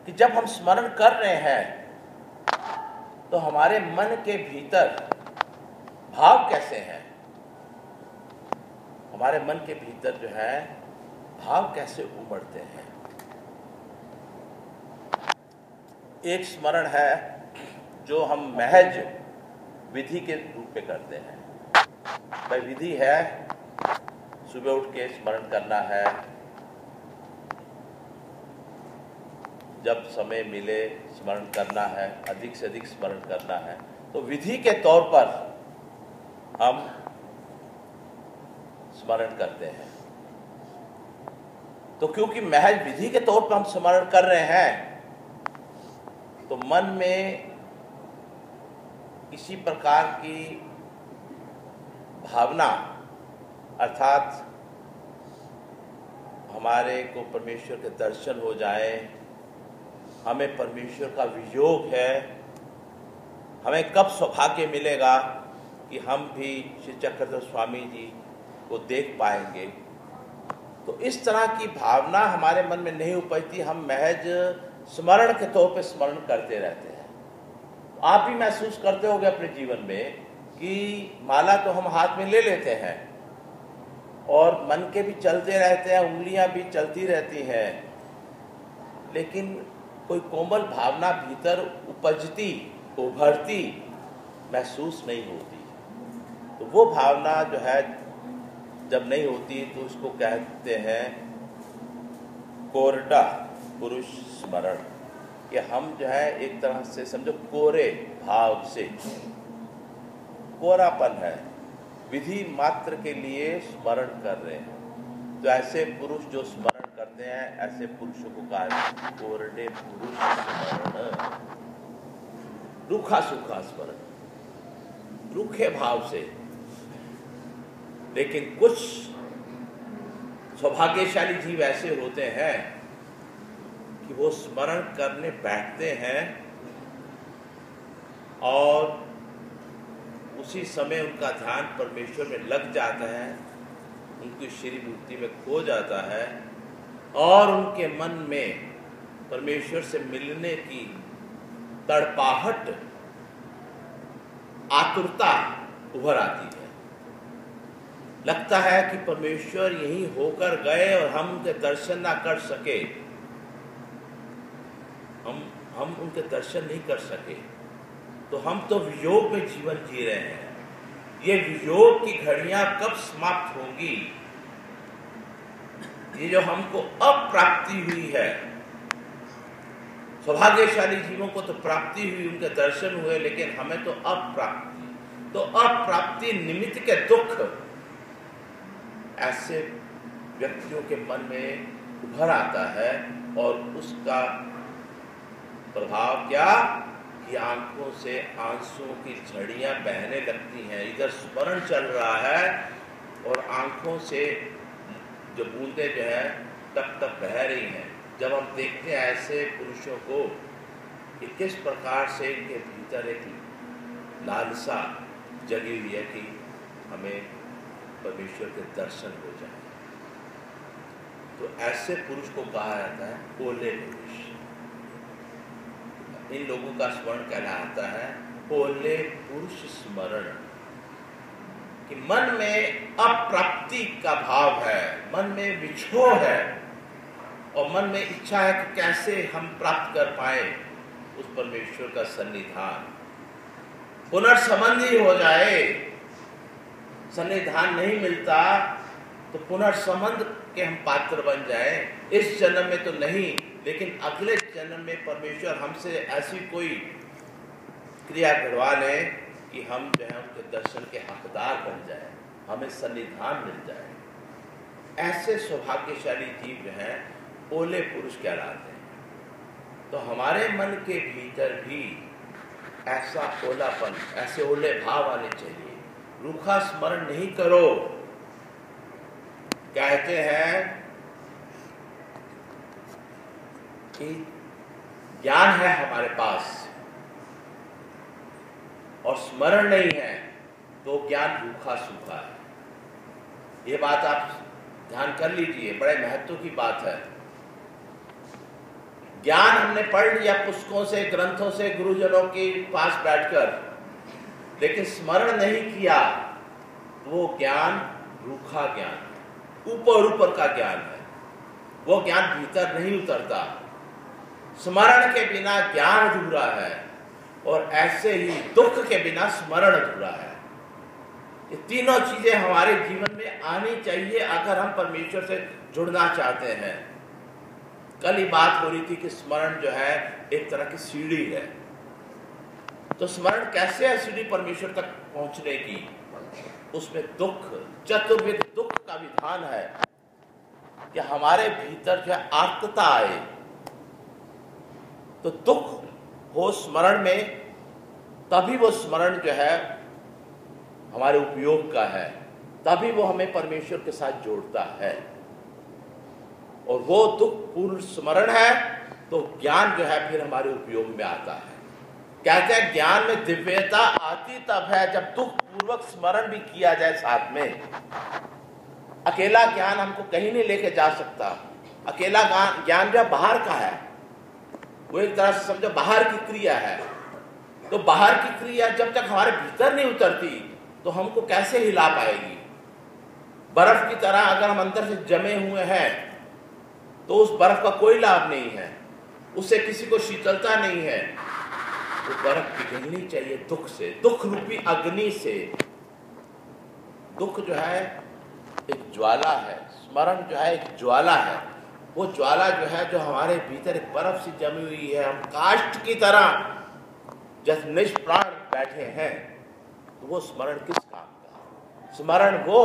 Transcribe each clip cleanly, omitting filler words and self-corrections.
कि जब हम स्मरण कर रहे हैं तो हमारे मन के भीतर भाव कैसे हैं, हमारे मन के भीतर जो है भाव कैसे उमड़ते हैं। एक स्मरण है जो हम महज विधि के रूप में करते हैं। वह विधि है सुबह उठ के स्मरण करना है, जब समय मिले स्मरण करना है, अधिक से अधिक स्मरण करना है। तो विधि के तौर पर हम स्मरण करते हैं। तो क्योंकि महज विधि के तौर पर हम स्मरण कर रहे हैं तो मन में किसी प्रकार की भावना अर्थात हमारे को परमेश्वर के दर्शन हो जाए, हमें परमेश्वर का वियोग है, हमें कब सौभाग्य मिलेगा कि हम भी श्री चक्रधर स्वामी जी को देख पाएंगे। तो इस तरह की भावना हमारे मन में नहीं उपजती, हम महज स्मरण के तौर पे स्मरण करते रहते हैं। आप भी महसूस करते होंगे अपने जीवन में कि माला तो हम हाथ में ले लेते हैं और मन के भी चलते रहते हैं, उंगलियां भी चलती रहती हैं, लेकिन कोई कोमल भावना भीतर उपजती, उभरती महसूस नहीं होती। तो वो भावना जो है जब नहीं होती तो उसको कहते हैं कोरडा पुरुष स्मरण, कि हम जो है एक तरह से समझो कोरे भाव से, कोरापन है, विधि मात्र के लिए स्मरण कर रहे हैं। तो ऐसे पुरुष जो स्मरण करते हैं, ऐसे पुरुषों को कहा कोरडे पुरुष स्मरण, रूखा सूखा स्मरण, रूखे भाव से। लेकिन कुछ सौभाग्यशाली जीव ऐसे होते हैं कि वो स्मरण करने बैठते हैं और उसी समय उनका ध्यान परमेश्वर में लग जाता है, उनकी श्री मूर्ति में खो जाता है और उनके मन में परमेश्वर से मिलने की तड़पाहट, आतुरता उभर आती है। लगता है कि परमेश्वर यहीं होकर गए और हम उनके दर्शन ना कर सके, हम उनके दर्शन नहीं कर सके। तो हम तो वियोग में जीवन जी रहे हैं। ये वियोग की घड़ियां कब समाप्त होंगी? ये जो हमको अप्राप्ति हुई है, सौभाग्यशाली जीवों को तो प्राप्ति हुई, उनके दर्शन हुए, लेकिन हमें तो अप्राप्ति। तो अप्राप्ति निमित्त के दुख ऐसे व्यक्तियों के मन में उभर आता है और उसका प्रभाव क्या कि आंखों से आंसुओं की झड़ियां बहने लगती हैं। इधर स्मरण चल रहा है और आंखों से जो बूंदें जो है तप तप बह रही हैं। जब हम देखते हैं ऐसे पुरुषों को कि किस प्रकार से इनके भीतर एक लालसा जगी हुई है कि हमें परमेश्वर के दर्शन हो जाए, तो ऐसे पुरुष को कहा जाता है ओले पुरुष। इन लोगों का स्मरण कहलाता है ओले पुरुष स्मरण, कि मन में अप्राप्ति का भाव है, मन में विछोह है और मन में इच्छा है कि कैसे हम प्राप्त कर पाए उस परमेश्वर का सन्निधान, पुनर्संबंधी हो जाए। सन्निधान नहीं मिलता तो पुनर्संबंध के हम पात्र बन जाए। इस जन्म में तो नहीं, लेकिन अगले जन्म में परमेश्वर हमसे ऐसी कोई क्रिया घड़वा ले कि हम जो है उसके दर्शन के हकदार बन जाए, हमें सन्निधान मिल जाए। ऐसे सौभाग्यशाली जीव जो हैं ओले पुरुष कहलाते हैं। तो हमारे मन के भीतर भी ऐसा ओलापन, ऐसे ओले भाव आने चाहिए। रूखा स्मरण नहीं करो। कहते हैं कि ज्ञान है हमारे पास और स्मरण नहीं है तो ज्ञान रूखा सूखा है। ये बात आप ध्यान कर लीजिए, बड़े महत्व की बात है। ज्ञान हमने पढ़ लिया पुस्तकों से, ग्रंथों से, गुरुजनों के पास बैठकर, लेकिन स्मरण नहीं किया, वो ज्ञान रूखा ज्ञान, ऊपर ऊपर का ज्ञान है, वो ज्ञान भीतर नहीं उतरता। स्मरण के बिना ज्ञान अधूरा है, और ऐसे ही दुख के बिना स्मरण अधूरा है। ये तीनों चीजें हमारे जीवन में आनी चाहिए अगर हम परमेश्वर से जुड़ना चाहते हैं। कल ही बात हो रही थी कि स्मरण जो है एक तरह की सीढ़ी है। तो स्मरण कैसे है सीढ़ी परमेश्वर तक पहुंचने की? उसमें दुख, चतुर्विध दुख का विधान है कि हमारे भीतर जो है आर्तता आए। तो दुख हो स्मरण में, तभी वो स्मरण जो है हमारे उपयोग का है, तभी वो हमें परमेश्वर के साथ जोड़ता है। और वो दुख पूर्ण स्मरण है तो ज्ञान जो है फिर हमारे उपयोग में आता है। कहते हैं ज्ञान में दिव्यता आती तब है जब दुख पूर्वक स्मरण भी किया जाए साथ में। अकेला ज्ञान हमको कहीं नहीं लेके जा सकता। अकेला ज्ञान जो बाहर का है, वो एक तरह से समझो बाहर की क्रिया है। तो बाहर की क्रिया जब तक हमारे भीतर नहीं उतरती तो हमको कैसे हिला पाएगी? बर्फ की तरह अगर हम अंदर से जमे हुए हैं तो उस बर्फ का कोई लाभ नहीं है, उससे किसी को शीतलता नहीं है। तो बर्फ पिघलनी चाहिए दुख से, दुख रूपी अग्नि से। दुख जो है एक ज्वाला है, स्मरण जो है एक ज्वाला है। वो ज्वाला जो है जो हमारे भीतर एक बर्फ से जमी हुई है, हम काष्ठ की तरह जैसे निष्प्राण बैठे हैं। तो वो स्मरण किस काम का? स्मरण वो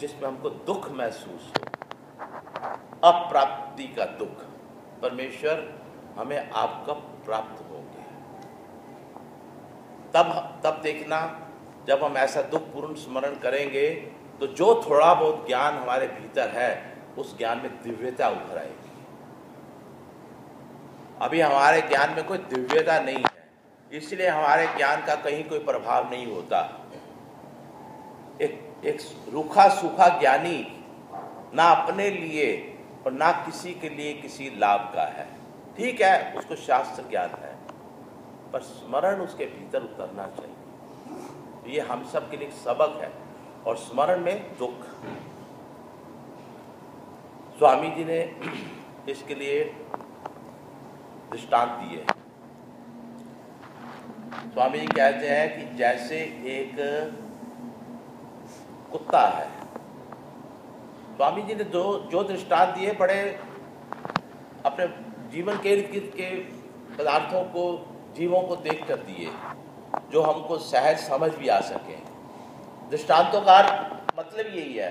जिसमें हमको दुख महसूस हो, अप्राप्ति का दुख। परमेश्वर हमें आप कब प्राप्त होंगे, तब देखना। जब हम ऐसा दुख पूर्ण स्मरण करेंगे तो जो थोड़ा बहुत ज्ञान हमारे भीतर है उस ज्ञान में दिव्यता उभर आएगी। अभी हमारे ज्ञान में कोई दिव्यता नहीं है, इसलिए हमारे ज्ञान का कहीं कोई प्रभाव नहीं होता। एक रूखा सूखा ज्ञानी ना अपने लिए और ना किसी के लिए किसी लाभ का है। ठीक है, उसको शास्त्र ज्ञान है, पर स्मरण उसके भीतर उतरना चाहिए। ये हम सब के लिए सबक है। और स्मरण में दुख, स्वामी जी ने इसके लिए दृष्टांत दिए। स्वामी जी कहते हैं कि जैसे एक कुत्ता है। स्वामी जी ने जो दृष्टांत दिए बड़े अपने जीवन के इर्द गिर्द के पदार्थों को, जीवों को देख कर दिए, जो हमको सहज समझ भी आ सके। दृष्टांतों का मतलब यही है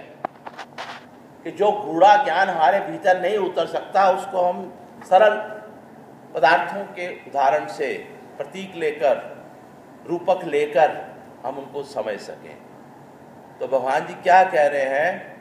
कि जो गूढ़ा ज्ञान हमारे भीतर नहीं उतर सकता, उसको हम सरल पदार्थों के उदाहरण से, प्रतीक लेकर, रूपक लेकर हम उनको समझ सकें। तो भगवान जी क्या कह रहे हैं